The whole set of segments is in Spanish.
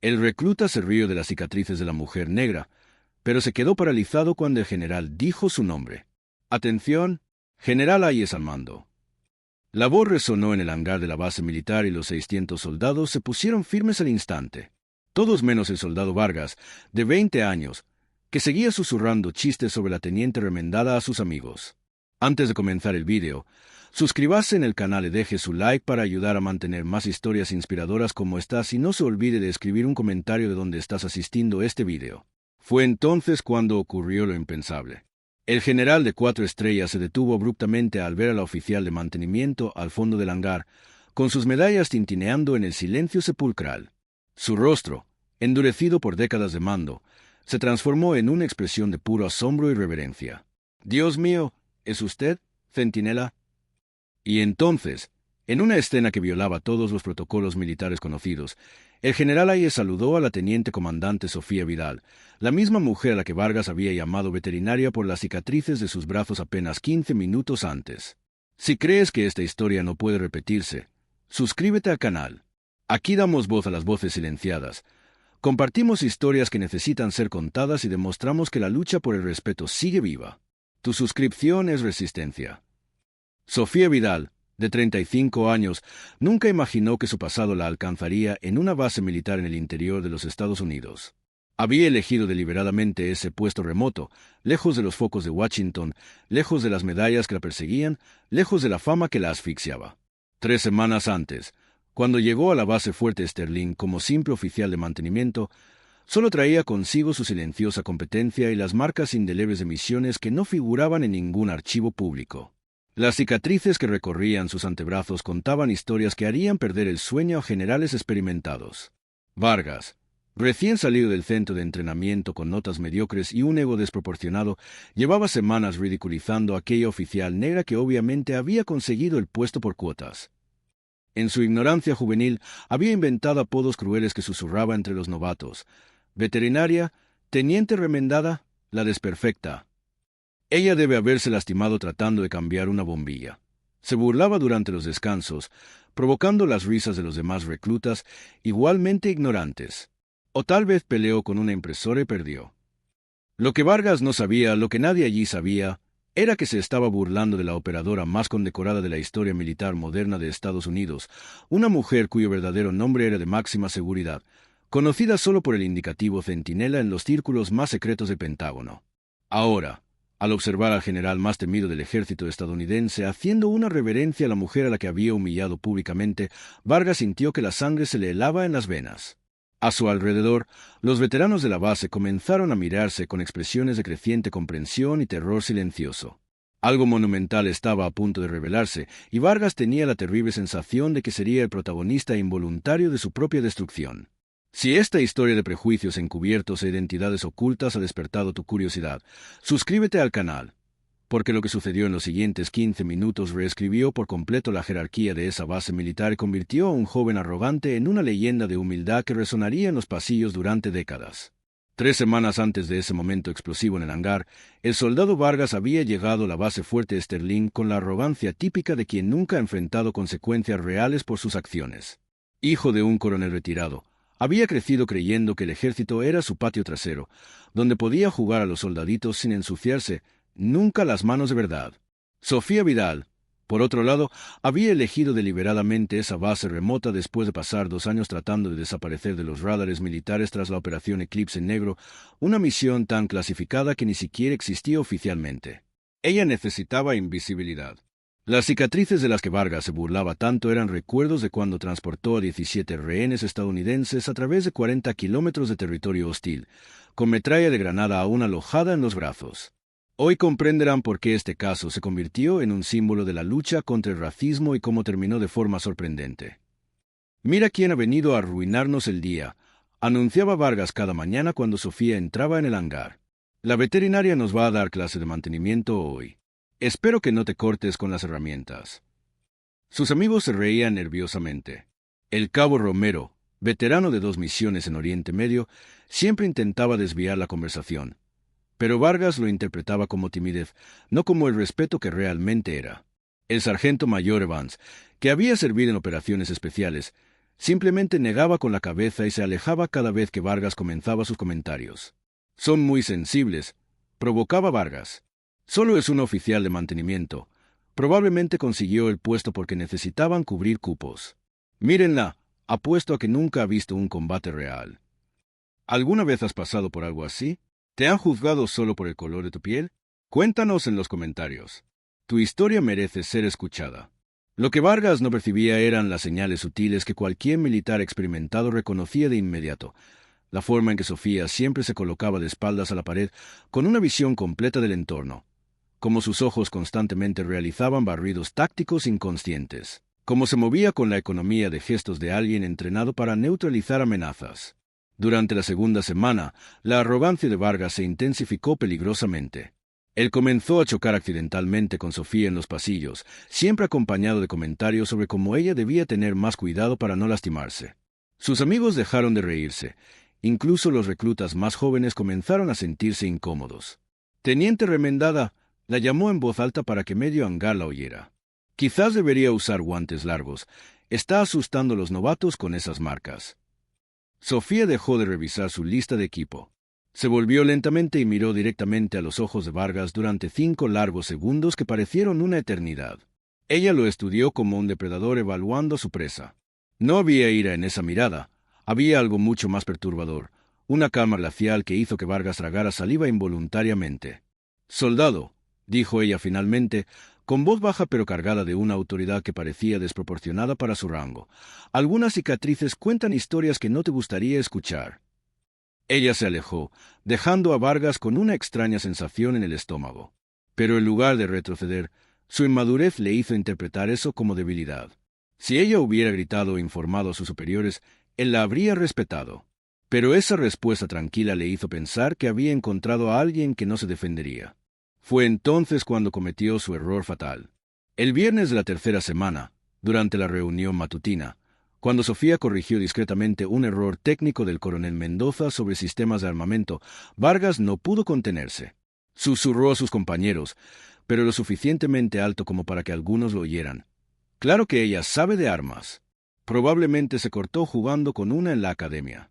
El recluta se rió de las cicatrices de la mujer negra, pero se quedó paralizado cuando el general dijo su nombre. «Atención, General Hayes al mando». La voz resonó en el hangar de la base militar y los 600 soldados se pusieron firmes al instante. Todos menos el soldado Vargas, de 20 años, que seguía susurrando chistes sobre la teniente remendada a sus amigos. Antes de comenzar el vídeo, suscríbase en el canal y deje su like para ayudar a mantener más historias inspiradoras como estas y no se olvide de escribir un comentario de dónde estás asistiendo a este vídeo. Fue entonces cuando ocurrió lo impensable. El general de 4 estrellas se detuvo abruptamente al ver a la oficial de mantenimiento al fondo del hangar, con sus medallas tintineando en el silencio sepulcral. Su rostro, endurecido por décadas de mando, se transformó en una expresión de puro asombro y reverencia. «Dios mío, ¿es usted, centinela?» Y entonces, en una escena que violaba todos los protocolos militares conocidos, el general Hayes saludó a la teniente comandante Sofía Vidal, la misma mujer a la que Vargas había llamado veterinaria por las cicatrices de sus brazos apenas 15 minutos antes. Si crees que esta historia no puede repetirse, suscríbete al canal. Aquí damos voz a las voces silenciadas. Compartimos historias que necesitan ser contadas y demostramos que la lucha por el respeto sigue viva. Tu suscripción es resistencia. Sofía Vidal, de 35 años, nunca imaginó que su pasado la alcanzaría en una base militar en el interior de los Estados Unidos. Había elegido deliberadamente ese puesto remoto, lejos de los focos de Washington, lejos de las medallas que la perseguían, lejos de la fama que la asfixiaba. 3 semanas antes, cuando llegó a la base fuerte Sterling como simple oficial de mantenimiento, solo traía consigo su silenciosa competencia y las marcas indelebles de misiones que no figuraban en ningún archivo público. Las cicatrices que recorrían sus antebrazos contaban historias que harían perder el sueño a generales experimentados. Vargas, recién salido del centro de entrenamiento con notas mediocres y un ego desproporcionado, llevaba semanas ridiculizando a aquella oficial negra que obviamente había conseguido el puesto por cuotas. En su ignorancia juvenil, había inventado apodos crueles que susurraba entre los novatos. Veterinaria, teniente remendada, la desperfecta. Ella debe haberse lastimado tratando de cambiar una bombilla. Se burlaba durante los descansos, provocando las risas de los demás reclutas, igualmente ignorantes. O tal vez peleó con una impresora y perdió. Lo que Vargas no sabía, lo que nadie allí sabía, era que se estaba burlando de la operadora más condecorada de la historia militar moderna de Estados Unidos, una mujer cuyo verdadero nombre era de máxima seguridad, conocida solo por el indicativo centinela en los círculos más secretos del Pentágono. Ahora, al observar al general más temido del ejército estadounidense haciendo una reverencia a la mujer a la que había humillado públicamente, Vargas sintió que la sangre se le helaba en las venas. A su alrededor, los veteranos de la base comenzaron a mirarse con expresiones de creciente comprensión y terror silencioso. Algo monumental estaba a punto de revelarse, y Vargas tenía la terrible sensación de que sería el protagonista involuntario de su propia destrucción. Si esta historia de prejuicios encubiertos e identidades ocultas ha despertado tu curiosidad, suscríbete al canal, porque lo que sucedió en los siguientes 15 minutos reescribió por completo la jerarquía de esa base militar y convirtió a un joven arrogante en una leyenda de humildad que resonaría en los pasillos durante décadas. 3 semanas antes de ese momento explosivo en el hangar, el soldado Vargas había llegado a la base fuerte Sterling con la arrogancia típica de quien nunca ha enfrentado consecuencias reales por sus acciones. Hijo de un coronel retirado, había crecido creyendo que el ejército era su patio trasero, donde podía jugar a los soldaditos sin ensuciarse nunca las manos de verdad. Sofía Vidal, por otro lado, había elegido deliberadamente esa base remota después de pasar 2 años tratando de desaparecer de los radares militares tras la Operación Eclipse Negro, una misión tan clasificada que ni siquiera existía oficialmente. Ella necesitaba invisibilidad. Las cicatrices de las que Vargas se burlaba tanto eran recuerdos de cuando transportó a 17 rehenes estadounidenses a través de 40 kilómetros de territorio hostil, con metralla de granada aún alojada en los brazos. Hoy comprenderán por qué este caso se convirtió en un símbolo de la lucha contra el racismo y cómo terminó de forma sorprendente. «Mira quién ha venido a arruinarnos el día», anunciaba Vargas cada mañana cuando Sofía entraba en el hangar. «La veterinaria nos va a dar clase de mantenimiento hoy. Espero que no te cortes con las herramientas». Sus amigos se reían nerviosamente. El cabo Romero, veterano de 2 misiones en Oriente Medio, siempre intentaba desviar la conversación. Pero Vargas lo interpretaba como timidez, no como el respeto que realmente era. El sargento mayor Evans, que había servido en operaciones especiales, Simplemente negaba con la cabeza y se alejaba cada vez que Vargas comenzaba sus comentarios. Son muy sensibles, provocaba Vargas. Solo es un oficial de mantenimiento. Probablemente consiguió el puesto porque necesitaban cubrir cupos. Mírenla, apuesto a que nunca ha visto un combate real. ¿Alguna vez has pasado por algo así? ¿Te han juzgado solo por el color de tu piel? Cuéntanos en los comentarios. Tu historia merece ser escuchada. Lo que Vargas no percibía eran las señales sutiles que cualquier militar experimentado reconocía de inmediato. La forma en que Sofía siempre se colocaba de espaldas a la pared, con una visión completa del entorno. Como sus ojos constantemente realizaban barridos tácticos inconscientes. Como se movía con la economía de gestos de alguien entrenado para neutralizar amenazas. Durante la segunda semana, la arrogancia de Vargas se intensificó peligrosamente. Él comenzó a chocar accidentalmente con Sofía en los pasillos, siempre acompañado de comentarios sobre cómo ella debía tener más cuidado para no lastimarse. Sus amigos dejaron de reírse. Incluso los reclutas más jóvenes comenzaron a sentirse incómodos. Teniente Remendada la llamó en voz alta para que medio hangar la oyera. Quizás debería usar guantes largos. Está asustando a los novatos con esas marcas. Sofía dejó de revisar su lista de equipo. Se volvió lentamente y miró directamente a los ojos de Vargas durante 5 largos segundos que parecieron una eternidad. Ella lo estudió como un depredador evaluando a su presa. No había ira en esa mirada. Había algo mucho más perturbador, una calma glacial que hizo que Vargas tragara saliva involuntariamente. «Soldado», dijo ella finalmente, con voz baja pero cargada de una autoridad que parecía desproporcionada para su rango. «Algunas cicatrices cuentan historias que no te gustaría escuchar». Ella se alejó, dejando a Vargas con una extraña sensación en el estómago. Pero en lugar de retroceder, su inmadurez le hizo interpretar eso como debilidad. Si ella hubiera gritado o informado a sus superiores, él la habría respetado. Pero esa respuesta tranquila le hizo pensar que había encontrado a alguien que no se defendería. Fue entonces cuando cometió su error fatal. El viernes de la tercera semana, durante la reunión matutina, cuando Sofía corrigió discretamente un error técnico del coronel Mendoza sobre sistemas de armamento, Vargas no pudo contenerse. Susurró a sus compañeros, pero lo suficientemente alto como para que algunos lo oyeran. «Claro que ella sabe de armas. Probablemente se cortó jugando con una en la academia».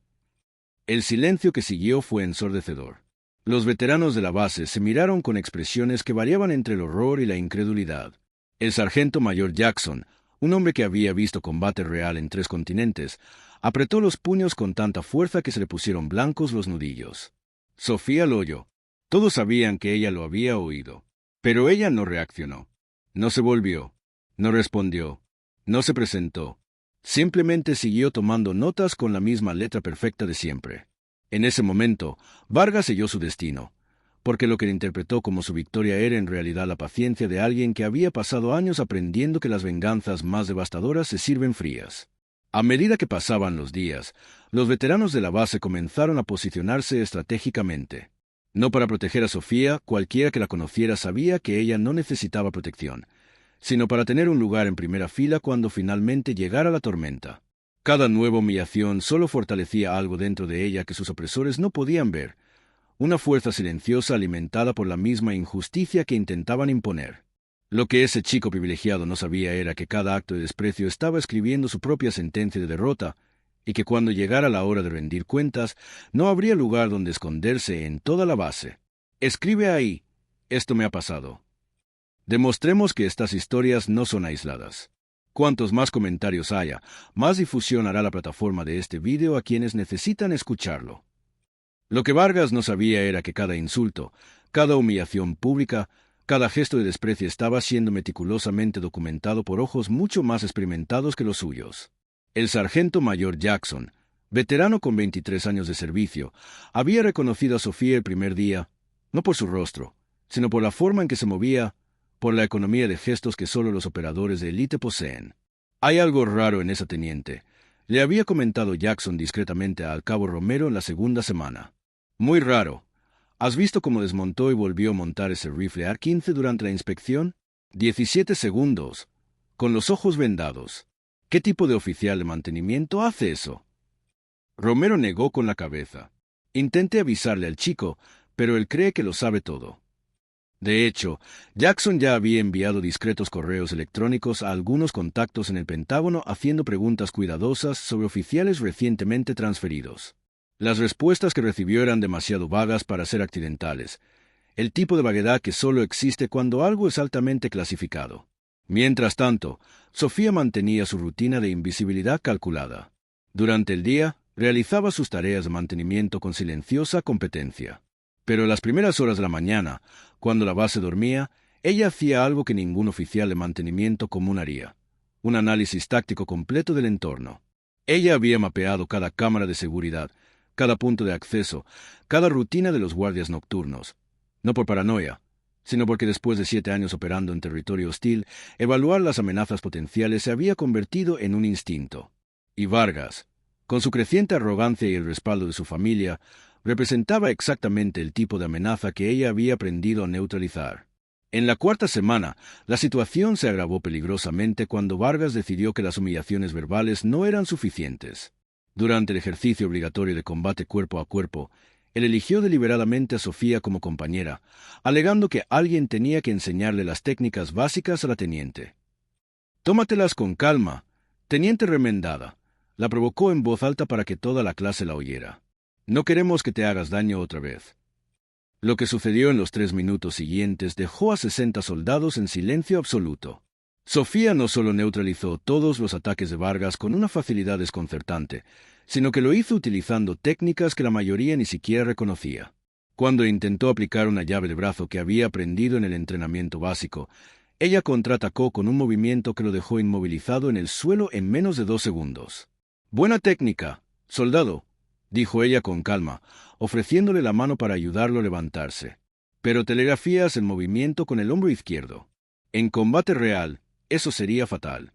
El silencio que siguió fue ensordecedor. Los veteranos de la base se miraron con expresiones que variaban entre el horror y la incredulidad. El sargento mayor Jackson, un hombre que había visto combate real en 3 continentes, apretó los puños con tanta fuerza que se le pusieron blancos los nudillos. Sofía lo oyó. Todos sabían que ella lo había oído. Pero ella no reaccionó. No se volvió. No respondió. No se presentó. Simplemente siguió tomando notas con la misma letra perfecta de siempre. En ese momento, Vargas selló su destino, porque lo que interpretó como su victoria era en realidad la paciencia de alguien que había pasado años aprendiendo que las venganzas más devastadoras se sirven frías. A medida que pasaban los días, los veteranos de la base comenzaron a posicionarse estratégicamente. No para proteger a Sofía, cualquiera que la conociera sabía que ella no necesitaba protección, sino para tener un lugar en primera fila cuando finalmente llegara la tormenta. Cada nueva humillación solo fortalecía algo dentro de ella que sus opresores no podían ver, una fuerza silenciosa alimentada por la misma injusticia que intentaban imponer. Lo que ese chico privilegiado no sabía era que cada acto de desprecio estaba escribiendo su propia sentencia de derrota, y que cuando llegara la hora de rendir cuentas, no habría lugar donde esconderse en toda la base. «Escribe ahí, esto me ha pasado». Demostremos que estas historias no son aisladas. Cuantos más comentarios haya, más difusión hará la plataforma de este vídeo a quienes necesitan escucharlo. Lo que Vargas no sabía era que cada insulto, cada humillación pública, cada gesto de desprecio estaba siendo meticulosamente documentado por ojos mucho más experimentados que los suyos. El sargento mayor Jackson, veterano con 23 años de servicio, había reconocido a Sofía el primer día, no por su rostro, sino por la forma en que se movía, por la economía de gestos que solo los operadores de élite poseen. «Hay algo raro en esa teniente», le había comentado Jackson discretamente al cabo Romero en la segunda semana. «Muy raro. ¿Has visto cómo desmontó y volvió a montar ese rifle AR-15 durante la inspección? 17 segundos, con los ojos vendados. ¿Qué tipo de oficial de mantenimiento hace eso?» Romero negó con la cabeza. «Intenté avisarle al chico, pero él cree que lo sabe todo». De hecho, Jackson ya había enviado discretos correos electrónicos a algunos contactos en el Pentágono haciendo preguntas cuidadosas sobre oficiales recientemente transferidos. Las respuestas que recibió eran demasiado vagas para ser accidentales, el tipo de vaguedad que solo existe cuando algo es altamente clasificado. Mientras tanto, Sofía mantenía su rutina de invisibilidad calculada. Durante el día, realizaba sus tareas de mantenimiento con silenciosa competencia. Pero en las primeras horas de la mañana, cuando la base dormía, ella hacía algo que ningún oficial de mantenimiento común haría: un análisis táctico completo del entorno. Ella había mapeado cada cámara de seguridad, cada punto de acceso, cada rutina de los guardias nocturnos. No por paranoia, sino porque después de 7 años operando en territorio hostil, evaluar las amenazas potenciales se había convertido en un instinto. Y Vargas, con su creciente arrogancia y el respaldo de su familia, representaba exactamente el tipo de amenaza que ella había aprendido a neutralizar. En la cuarta semana, la situación se agravó peligrosamente cuando Vargas decidió que las humillaciones verbales no eran suficientes. Durante el ejercicio obligatorio de combate cuerpo a cuerpo, él eligió deliberadamente a Sofía como compañera, alegando que alguien tenía que enseñarle las técnicas básicas a la teniente. «Tómatelas con calma, teniente remendada», la provocó en voz alta para que toda la clase la oyera. «No queremos que te hagas daño otra vez». Lo que sucedió en los 3 minutos siguientes dejó a 60 soldados en silencio absoluto. Sofía no solo neutralizó todos los ataques de Vargas con una facilidad desconcertante, sino que lo hizo utilizando técnicas que la mayoría ni siquiera reconocía. Cuando intentó aplicar una llave de brazo que había aprendido en el entrenamiento básico, ella contraatacó con un movimiento que lo dejó inmovilizado en el suelo en menos de 2 segundos. «Buena técnica, soldado», dijo ella con calma, ofreciéndole la mano para ayudarlo a levantarse. «Pero telegrafías el movimiento con el hombro izquierdo. En combate real, eso sería fatal».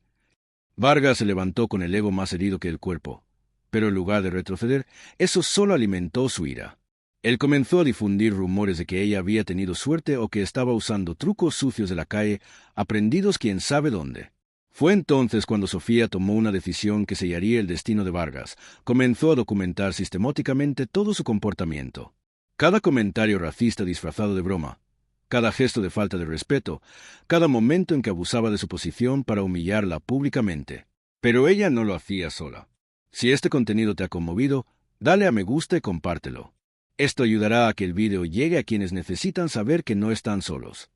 Vargas se levantó con el ego más herido que el cuerpo, pero en lugar de retroceder, eso solo alimentó su ira. Él comenzó a difundir rumores de que ella había tenido suerte o que estaba usando trucos sucios de la calle, aprendidos quién sabe dónde. Fue entonces cuando Sofía tomó una decisión que sellaría el destino de Vargas. Comenzó a documentar sistemáticamente todo su comportamiento. Cada comentario racista disfrazado de broma, cada gesto de falta de respeto, cada momento en que abusaba de su posición para humillarla públicamente. Pero ella no lo hacía sola. Si este contenido te ha conmovido, dale a me gusta y compártelo. Esto ayudará a que el video llegue a quienes necesitan saber que no están solos.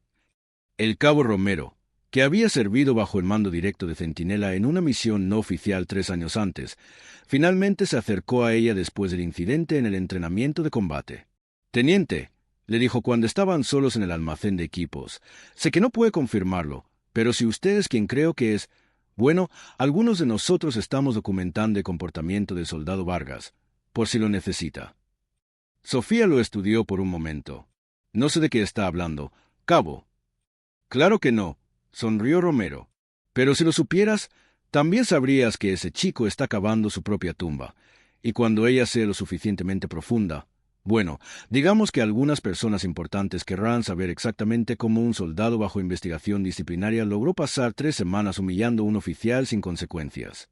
El cabo Romero, que había servido bajo el mando directo de Centinela en una misión no oficial 3 años antes, finalmente se acercó a ella después del incidente en el entrenamiento de combate. «Teniente», le dijo cuando estaban solos en el almacén de equipos, «sé que no puede confirmarlo, pero si usted es quien creo que es, bueno, algunos de nosotros estamos documentando el comportamiento del soldado Vargas, por si lo necesita». Sofía lo estudió por un momento. «No sé de qué está hablando, cabo». «Claro que no», sonrió Romero. «Pero si lo supieras, también sabrías que ese chico está cavando su propia tumba, y cuando ella sea lo suficientemente profunda, bueno, digamos que algunas personas importantes querrán saber exactamente cómo un soldado bajo investigación disciplinaria logró pasar 3 semanas humillando a un oficial sin consecuencias».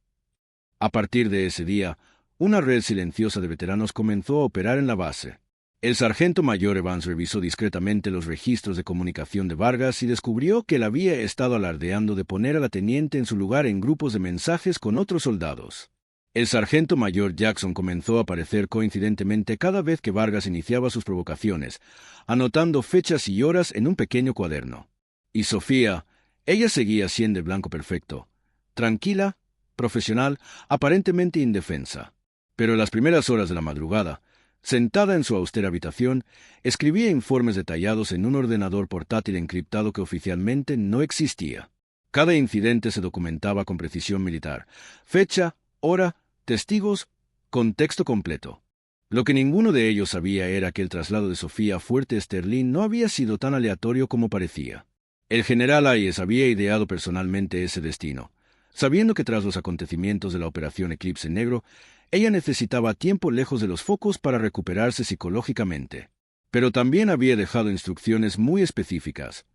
A partir de ese día, una red silenciosa de veteranos comenzó a operar en la base. El sargento mayor Evans revisó discretamente los registros de comunicación de Vargas y descubrió que él había estado alardeando de poner a la teniente en su lugar en grupos de mensajes con otros soldados. El sargento mayor Jackson comenzó a aparecer coincidentemente cada vez que Vargas iniciaba sus provocaciones, anotando fechas y horas en un pequeño cuaderno. Y Sofía, ella seguía siendo el blanco perfecto, tranquila, profesional, aparentemente indefensa. Pero en las primeras horas de la madrugada, sentada en su austera habitación, escribía informes detallados en un ordenador portátil encriptado que oficialmente no existía. Cada incidente se documentaba con precisión militar: fecha, hora, testigos, contexto completo. Lo que ninguno de ellos sabía era que el traslado de Sofía a Fuerte Sterling no había sido tan aleatorio como parecía. El general Hayes había ideado personalmente ese destino, sabiendo que tras los acontecimientos de la Operación Eclipse Negro, ella necesitaba tiempo lejos de los focos para recuperarse psicológicamente. Pero también había dejado instrucciones muy específicas.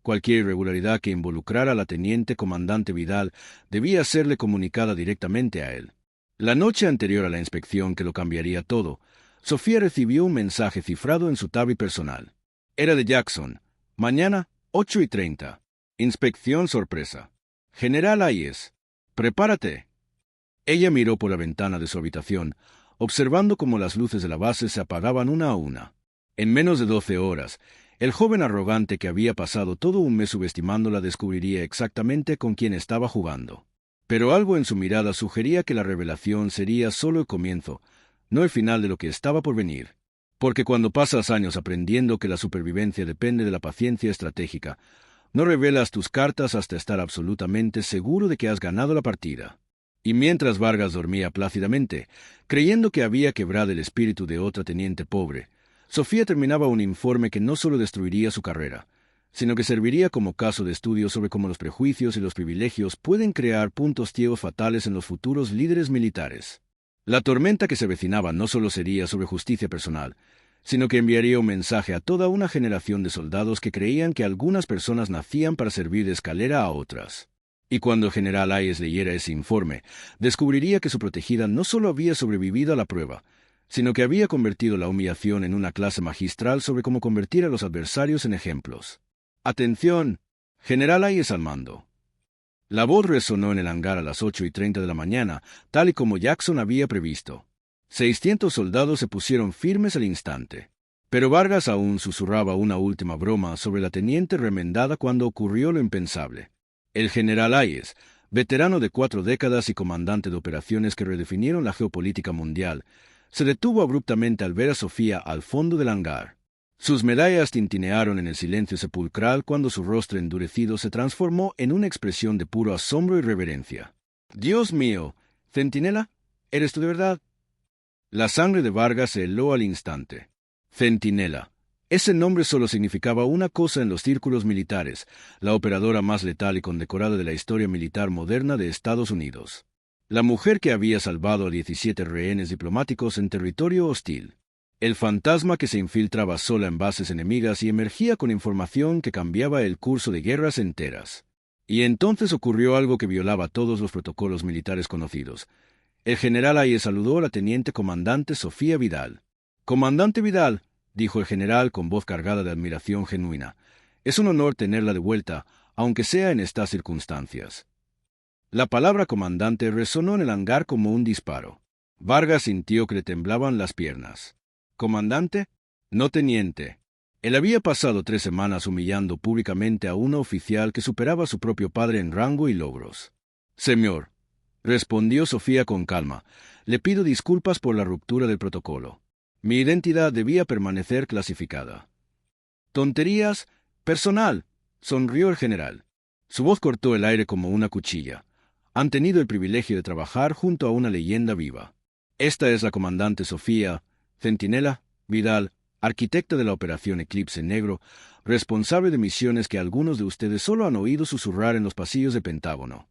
Cualquier irregularidad que involucrara a la teniente comandante Vidal debía serle comunicada directamente a él. La noche anterior a la inspección que lo cambiaría todo, Sofía recibió un mensaje cifrado en su tablet personal. Era de Jackson, Mañana, 8:30. Inspección sorpresa. General Hayes, prepárate. Ella miró por la ventana de su habitación, observando cómo las luces de la base se apagaban una a una. En menos de 12 horas, el joven arrogante que había pasado todo un mes subestimándola descubriría exactamente con quién estaba jugando. Pero algo en su mirada sugería que la revelación sería solo el comienzo, no el final de lo que estaba por venir. Porque cuando pasas años aprendiendo que la supervivencia depende de la paciencia estratégica, no revelas tus cartas hasta estar absolutamente seguro de que has ganado la partida. Y mientras Vargas dormía plácidamente, creyendo que había quebrado el espíritu de otra teniente pobre, Sofía terminaba un informe que no solo destruiría su carrera, sino que serviría como caso de estudio sobre cómo los prejuicios y los privilegios pueden crear puntos ciegos fatales en los futuros líderes militares. La tormenta que se avecinaba no solo sería sobre justicia personal, sino que enviaría un mensaje a toda una generación de soldados que creían que algunas personas nacían para servir de escalera a otras. Y cuando el general Hayes leyera ese informe, descubriría que su protegida no solo había sobrevivido a la prueba, sino que había convertido la humillación en una clase magistral sobre cómo convertir a los adversarios en ejemplos. «Atención, general Hayes al mando». La voz resonó en el hangar a las 8:30 de la mañana, tal y como Jackson había previsto. 600 soldados se pusieron firmes al instante. Pero Vargas aún susurraba una última broma sobre la teniente remendada cuando ocurrió lo impensable. El general Hayes, veterano de 4 décadas y comandante de operaciones que redefinieron la geopolítica mundial, se detuvo abruptamente al ver a Sofía al fondo del hangar. Sus medallas tintinearon en el silencio sepulcral cuando su rostro endurecido se transformó en una expresión de puro asombro y reverencia. «Dios mío, Centinela, ¿eres tú de verdad?» La sangre de Vargas se heló al instante. Centinela. Ese nombre solo significaba una cosa en los círculos militares, la operadora más letal y condecorada de la historia militar moderna de Estados Unidos. La mujer que había salvado a 17 rehenes diplomáticos en territorio hostil. El fantasma que se infiltraba sola en bases enemigas y emergía con información que cambiaba el curso de guerras enteras. Y entonces ocurrió algo que violaba todos los protocolos militares conocidos. El general Hayes saludó a la teniente comandante Sofía Vidal. «Comandante Vidal», dijo el general con voz cargada de admiración genuina, «es un honor tenerla de vuelta, aunque sea en estas circunstancias». La palabra comandante resonó en el hangar como un disparo. Vargas sintió que le temblaban las piernas. «¿Comandante?» «No, teniente». Él había pasado 3 semanas humillando públicamente a una oficial que superaba a su propio padre en rango y logros. «Señor», respondió Sofía con calma, «le pido disculpas por la ruptura del protocolo. Mi identidad debía permanecer clasificada». «Tonterías. Personal», sonrió el general. Su voz cortó el aire como una cuchilla. «Han tenido el privilegio de trabajar junto a una leyenda viva. Esta es la comandante Sofía Centinela Vidal, arquitecta de la Operación Eclipse Negro, responsable de misiones que algunos de ustedes solo han oído susurrar en los pasillos del Pentágono».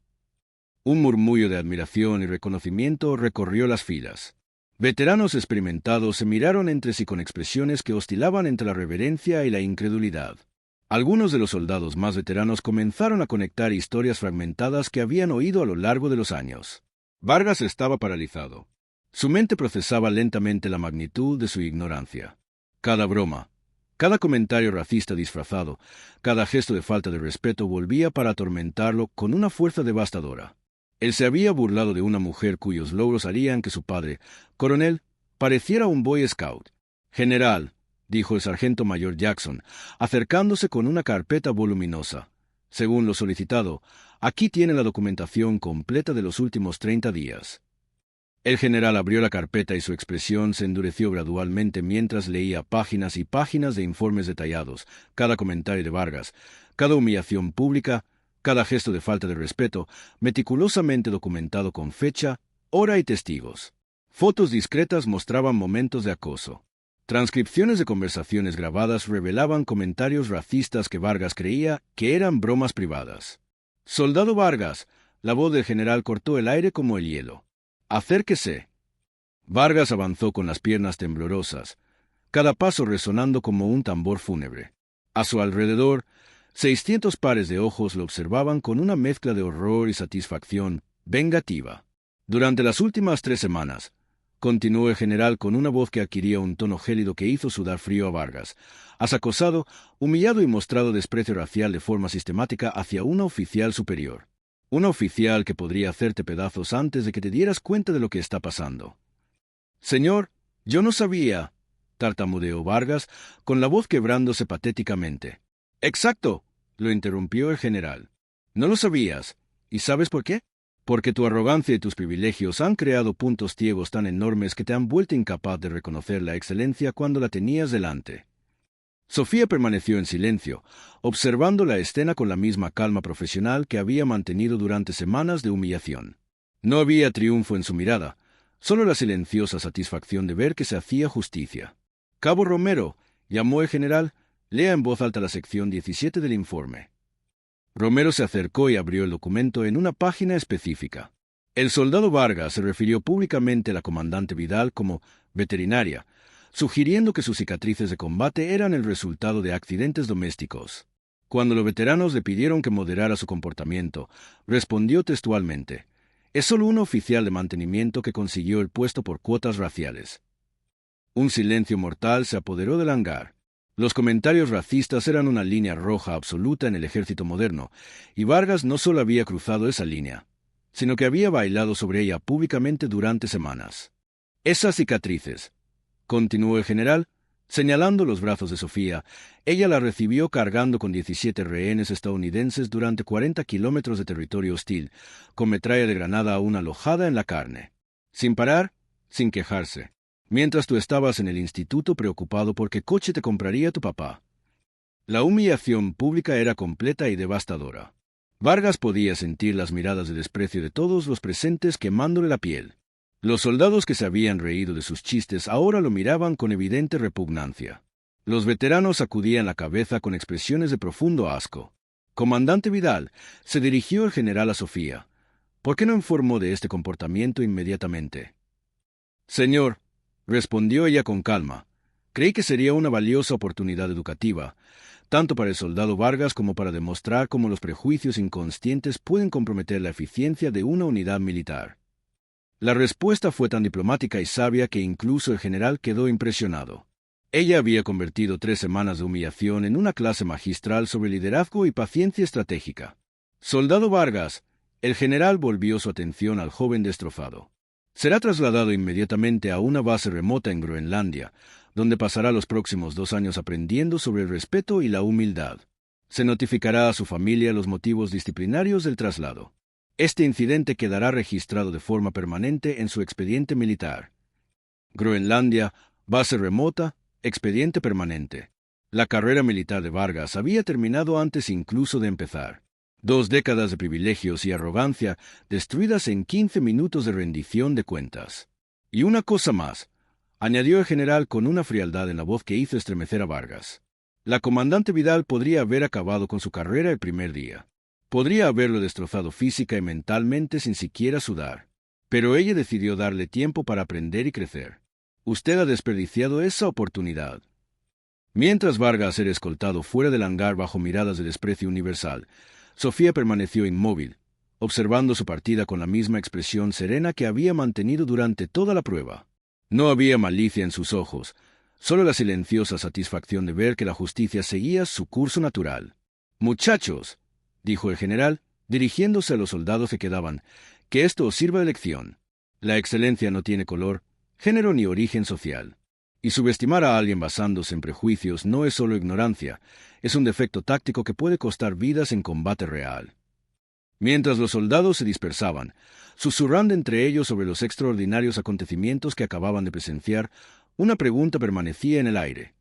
Un murmullo de admiración y reconocimiento recorrió las filas. Veteranos experimentados se miraron entre sí con expresiones que oscilaban entre la reverencia y la incredulidad. Algunos de los soldados más veteranos comenzaron a conectar historias fragmentadas que habían oído a lo largo de los años. Vargas estaba paralizado. Su mente procesaba lentamente la magnitud de su ignorancia. Cada broma, cada comentario racista disfrazado, cada gesto de falta de respeto volvía para atormentarlo con una fuerza devastadora. Él se había burlado de una mujer cuyos logros harían que su padre, coronel, pareciera un Boy Scout. «General», dijo el sargento mayor Jackson, acercándose con una carpeta voluminosa. «Según lo solicitado, aquí tiene la documentación completa de los últimos 30 días». El general abrió la carpeta y su expresión se endureció gradualmente mientras leía páginas y páginas de informes detallados, cada comentario de Vargas, cada humillación pública, cada gesto de falta de respeto, meticulosamente documentado con fecha, hora y testigos. Fotos discretas mostraban momentos de acoso. Transcripciones de conversaciones grabadas revelaban comentarios racistas que Vargas creía que eran bromas privadas. «Soldado Vargas», la voz del general cortó el aire como el hielo. «Acérquese». Vargas avanzó con las piernas temblorosas, cada paso resonando como un tambor fúnebre. A su alrededor, 600 pares de ojos lo observaban con una mezcla de horror y satisfacción vengativa. Durante las últimas 3 semanas, continuó el general con una voz que adquiría un tono gélido que hizo sudar frío a Vargas. Has acosado, humillado y mostrado desprecio racial de forma sistemática hacia una oficial superior. Una oficial que podría hacerte pedazos antes de que te dieras cuenta de lo que está pasando. Señor, yo no sabía, tartamudeó Vargas, con la voz quebrándose patéticamente. Exacto, lo interrumpió el general. No lo sabías. ¿Y sabes por qué? Porque tu arrogancia y tus privilegios han creado puntos ciegos tan enormes que te han vuelto incapaz de reconocer la excelencia cuando la tenías delante. Sofía permaneció en silencio, observando la escena con la misma calma profesional que había mantenido durante semanas de humillación. No había triunfo en su mirada, solo la silenciosa satisfacción de ver que se hacía justicia. «Cabo Romero», llamó el general, «lea en voz alta la sección 17 del informe». Romero se acercó y abrió el documento en una página específica. El soldado Vargas se refirió públicamente a la comandante Vidal como veterinaria, sugiriendo que sus cicatrices de combate eran el resultado de accidentes domésticos. Cuando los veteranos le pidieron que moderara su comportamiento, respondió textualmente: «Es solo un oficial de mantenimiento que consiguió el puesto por cuotas raciales». Un silencio mortal se apoderó del hangar. Los comentarios racistas eran una línea roja absoluta en el ejército moderno, y Vargas no solo había cruzado esa línea, sino que había bailado sobre ella públicamente durante semanas. «Esas cicatrices», continuó el general, señalando los brazos de Sofía, ella la recibió cargando con 17 rehenes estadounidenses durante 40 kilómetros de territorio hostil, con metralla de granada aún alojada en la carne. Sin parar, sin quejarse. Mientras tú estabas en el instituto preocupado por qué coche te compraría tu papá. La humillación pública era completa y devastadora. Vargas podía sentir las miradas de desprecio de todos los presentes quemándole la piel. Los soldados que se habían reído de sus chistes ahora lo miraban con evidente repugnancia. Los veteranos sacudían la cabeza con expresiones de profundo asco. «Comandante Vidal», se dirigió el general a Sofía. «¿Por qué no informó de este comportamiento inmediatamente?» «Señor», respondió ella con calma, «creí que sería una valiosa oportunidad educativa, tanto para el soldado Vargas como para demostrar cómo los prejuicios inconscientes pueden comprometer la eficiencia de una unidad militar». La respuesta fue tan diplomática y sabia que incluso el general quedó impresionado. Ella había convertido 3 semanas de humillación en una clase magistral sobre liderazgo y paciencia estratégica. «Soldado Vargas», el general volvió su atención al joven destrozado. «Será trasladado inmediatamente a una base remota en Groenlandia, donde pasará los próximos 2 años aprendiendo sobre el respeto y la humildad. Se notificará a su familia los motivos disciplinarios del traslado. Este incidente quedará registrado de forma permanente en su expediente militar. Groenlandia, base remota, expediente permanente. La carrera militar de Vargas había terminado antes incluso de empezar. 2 décadas de privilegios y arrogancia destruidas en 15 minutos de rendición de cuentas. Y una cosa más, añadió el general con una frialdad en la voz que hizo estremecer a Vargas. La comandante Vidal podría haber acabado con su carrera el primer día. Podría haberlo destrozado física y mentalmente sin siquiera sudar. Pero ella decidió darle tiempo para aprender y crecer. Usted ha desperdiciado esa oportunidad. Mientras Vargas era escoltado fuera del hangar bajo miradas de desprecio universal, Sofía permaneció inmóvil, observando su partida con la misma expresión serena que había mantenido durante toda la prueba. No había malicia en sus ojos, solo la silenciosa satisfacción de ver que la justicia seguía su curso natural. «Muchachos», dijo el general, dirigiéndose a los soldados que quedaban, «que esto os sirva de lección. La excelencia no tiene color, género ni origen social. Y subestimar a alguien basándose en prejuicios no es solo ignorancia, es un defecto táctico que puede costar vidas en combate real». Mientras los soldados se dispersaban, susurrando entre ellos sobre los extraordinarios acontecimientos que acababan de presenciar, una pregunta permanecía en el aire.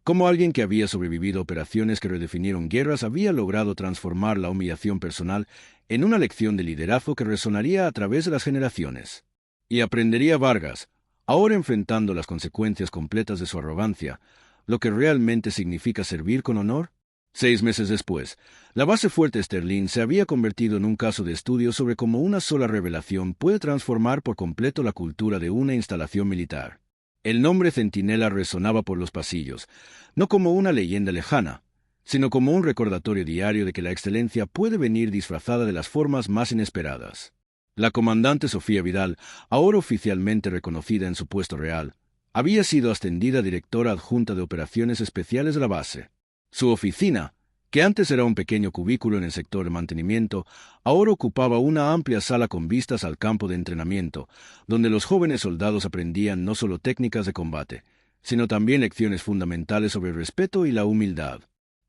¿Cómo alguien que había sobrevivido a operaciones que redefinieron guerras había logrado transformar la humillación personal en una lección de liderazgo que resonaría a través de las generaciones? Y aprendería Vargas, ahora enfrentando las consecuencias completas de su arrogancia, lo que realmente significa servir con honor. 6 meses después, la base fuerte Sterling se había convertido en un caso de estudio sobre cómo una sola revelación puede transformar por completo la cultura de una instalación militar. El nombre Centinela resonaba por los pasillos, no como una leyenda lejana, sino como un recordatorio diario de que la excelencia puede venir disfrazada de las formas más inesperadas. La comandante Sofía Vidal, ahora oficialmente reconocida en su puesto real, había sido ascendida a directora adjunta de operaciones especiales de la base. Su oficina, que antes era un pequeño cubículo en el sector de mantenimiento, ahora ocupaba una amplia sala con vistas al campo de entrenamiento, donde los jóvenes soldados aprendían no solo técnicas de combate, sino también lecciones fundamentales sobre el respeto y la humildad.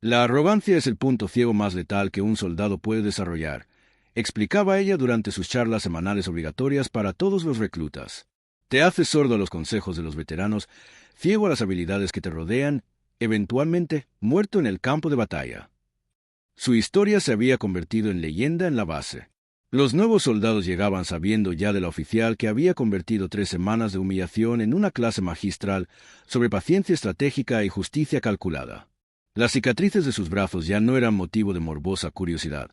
La arrogancia es el punto ciego más letal que un soldado puede desarrollar, explicaba ella durante sus charlas semanales obligatorias para todos los reclutas. Te haces sordo a los consejos de los veteranos, ciego a las habilidades que te rodean, eventualmente muerto en el campo de batalla. Su historia se había convertido en leyenda en la base. Los nuevos soldados llegaban sabiendo ya de la oficial que había convertido 3 semanas de humillación en una clase magistral sobre paciencia estratégica y justicia calculada. Las cicatrices de sus brazos ya no eran motivo de morbosa curiosidad,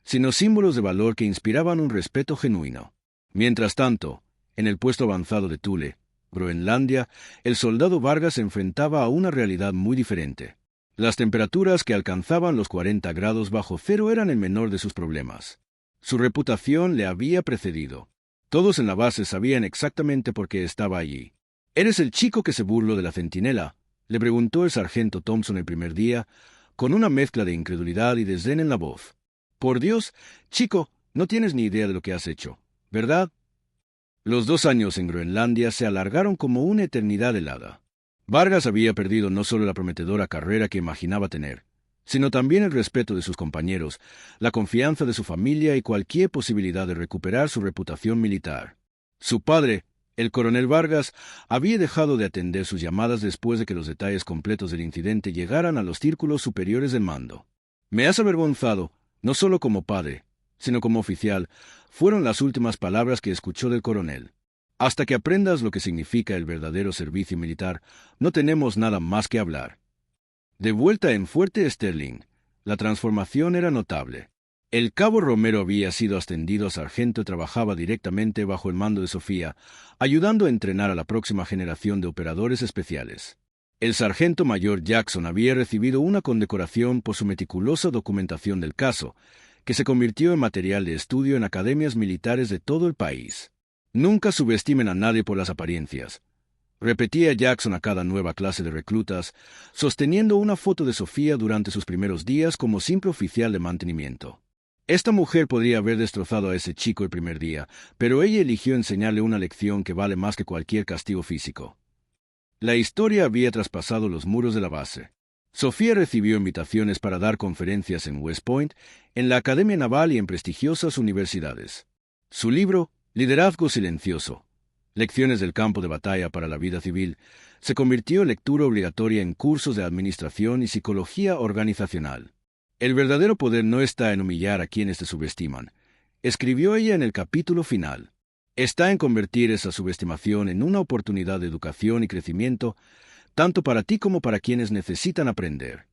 sino símbolos de valor que inspiraban un respeto genuino. Mientras tanto, en el puesto avanzado de Thule, Groenlandia, el soldado Vargas se enfrentaba a una realidad muy diferente. Las temperaturas que alcanzaban los 40 grados bajo cero eran el menor de sus problemas. Su reputación le había precedido. Todos en la base sabían exactamente por qué estaba allí. «¿Eres el chico que se burló de la centinela?», le preguntó el sargento Thompson el primer día, con una mezcla de incredulidad y desdén en la voz. «Por Dios, chico, no tienes ni idea de lo que has hecho, ¿verdad?». Los 2 años en Groenlandia se alargaron como una eternidad helada. Vargas había perdido no solo la prometedora carrera que imaginaba tener, sino también el respeto de sus compañeros, la confianza de su familia y cualquier posibilidad de recuperar su reputación militar. Su padre, el coronel Vargas, había dejado de atender sus llamadas después de que los detalles completos del incidente llegaran a los círculos superiores del mando. «Me has avergonzado, no solo como padre, sino como oficial», fueron las últimas palabras que escuchó del coronel. «Hasta que aprendas lo que significa el verdadero servicio militar, no tenemos nada más que hablar». De vuelta en Fuerte Sterling, la transformación era notable. El cabo Romero había sido ascendido a sargento y trabajaba directamente bajo el mando de Sofía, ayudando a entrenar a la próxima generación de operadores especiales. El sargento mayor Jackson había recibido una condecoración por su meticulosa documentación del caso, que se convirtió en material de estudio en academias militares de todo el país. «Nunca subestimen a nadie por las apariencias», repetía Jackson a cada nueva clase de reclutas, sosteniendo una foto de Sofía durante sus primeros días como simple oficial de mantenimiento. Esta mujer podría haber destrozado a ese chico el primer día, pero ella eligió enseñarle una lección que vale más que cualquier castigo físico. La historia había traspasado los muros de la base. Sofía recibió invitaciones para dar conferencias en West Point, en la Academia Naval y en prestigiosas universidades. Su libro, Liderazgo Silencioso, Lecciones del campo de batalla para la vida civil, se convirtió en lectura obligatoria en cursos de administración y psicología organizacional. «El verdadero poder no está en humillar a quienes te subestiman», escribió ella en el capítulo final. «Está en convertir esa subestimación en una oportunidad de educación y crecimiento, tanto para ti como para quienes necesitan aprender».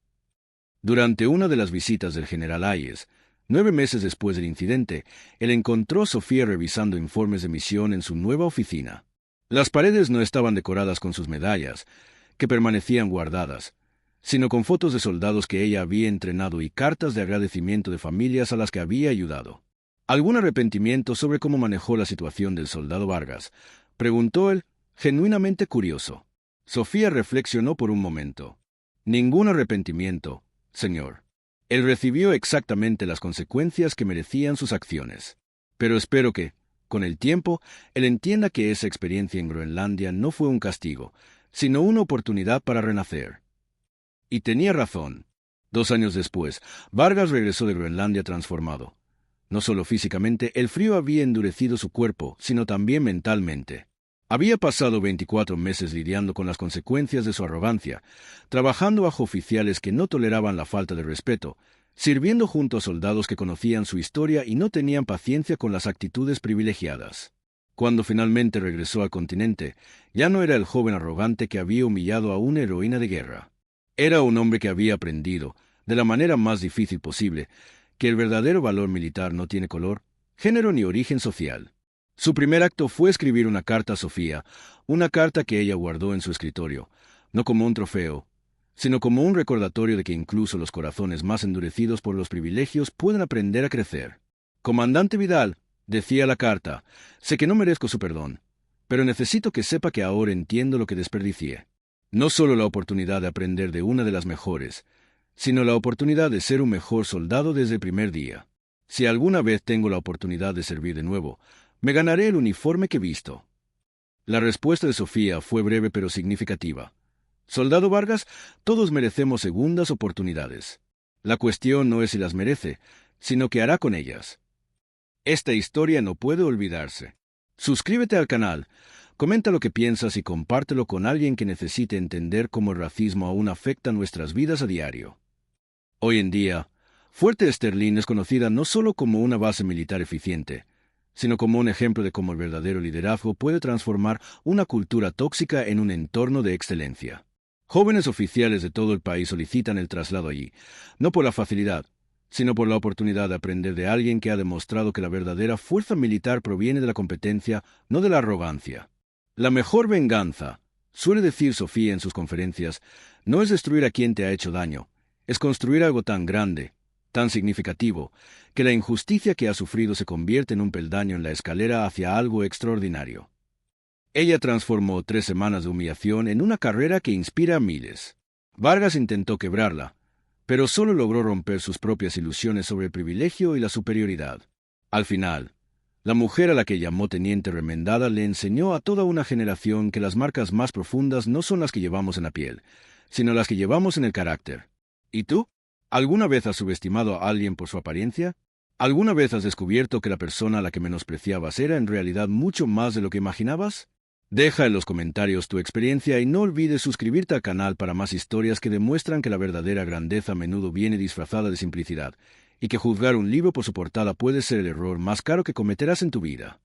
Durante una de las visitas del general Hayes, 9 meses después del incidente, él encontró a Sofía revisando informes de misión en su nueva oficina. Las paredes no estaban decoradas con sus medallas, que permanecían guardadas, sino con fotos de soldados que ella había entrenado y cartas de agradecimiento de familias a las que había ayudado. «¿Algún arrepentimiento sobre cómo manejó la situación del soldado Vargas?», preguntó él, genuinamente curioso. Sofía reflexionó por un momento. «Ningún arrepentimiento, señor. Él recibió exactamente las consecuencias que merecían sus acciones. Pero espero que, con el tiempo, él entienda que esa experiencia en Groenlandia no fue un castigo, sino una oportunidad para renacer». Y tenía razón. 2 años después, Vargas regresó de Groenlandia transformado. No solo físicamente, el frío había endurecido su cuerpo, sino también mentalmente. Había pasado 24 meses lidiando con las consecuencias de su arrogancia, trabajando bajo oficiales que no toleraban la falta de respeto, sirviendo junto a soldados que conocían su historia y no tenían paciencia con las actitudes privilegiadas. Cuando finalmente regresó al continente, ya no era el joven arrogante que había humillado a una heroína de guerra. Era un hombre que había aprendido, de la manera más difícil posible, que el verdadero valor militar no tiene color, género ni origen social. Su primer acto fue escribir una carta a Sofía, una carta que ella guardó en su escritorio, no como un trofeo, sino como un recordatorio de que incluso los corazones más endurecidos por los privilegios pueden aprender a crecer. «Comandante Vidal», Decía la carta, sé que no merezco su perdón, pero necesito que sepa que ahora entiendo lo que desperdicié. No solo la oportunidad de aprender de una de las mejores, sino la oportunidad de ser un mejor soldado desde el primer día. Si alguna vez tengo la oportunidad de servir de nuevo, me ganaré el uniforme que visto. La respuesta de Sofía fue breve pero significativa. Soldado Vargas, todos merecemos segundas oportunidades. La cuestión no es si las merece, sino qué hará con ellas. Esta historia no puede olvidarse. Suscríbete al canal, comenta lo que piensas y compártelo con alguien que necesite entender cómo el racismo aún afecta nuestras vidas a diario. Hoy en día, Fuerte Sterling es conocida no solo como una base militar eficiente, sino como un ejemplo de cómo el verdadero liderazgo puede transformar una cultura tóxica en un entorno de excelencia. Jóvenes oficiales de todo el país solicitan el traslado allí, no por la facilidad, sino por la oportunidad de aprender de alguien que ha demostrado que la verdadera fuerza militar proviene de la competencia, no de la arrogancia. La mejor venganza, suele decir Sofía en sus conferencias, no es destruir a quien te ha hecho daño, es construir algo tan grande, tan significativo, que la injusticia que ha sufrido se convierte en un peldaño en la escalera hacia algo extraordinario. Ella transformó 3 semanas de humillación en una carrera que inspira a miles. Vargas intentó quebrarla, pero solo logró romper sus propias ilusiones sobre el privilegio y la superioridad. Al final, la mujer a la que llamó teniente remendada le enseñó a toda una generación que las marcas más profundas no son las que llevamos en la piel, sino las que llevamos en el carácter. ¿Y tú? ¿Alguna vez has subestimado a alguien por su apariencia? ¿Alguna vez has descubierto que la persona a la que menospreciabas era en realidad mucho más de lo que imaginabas? Deja en los comentarios tu experiencia y no olvides suscribirte al canal para más historias que demuestran que la verdadera grandeza a menudo viene disfrazada de simplicidad, y que juzgar un libro por su portada puede ser el error más caro que cometerás en tu vida.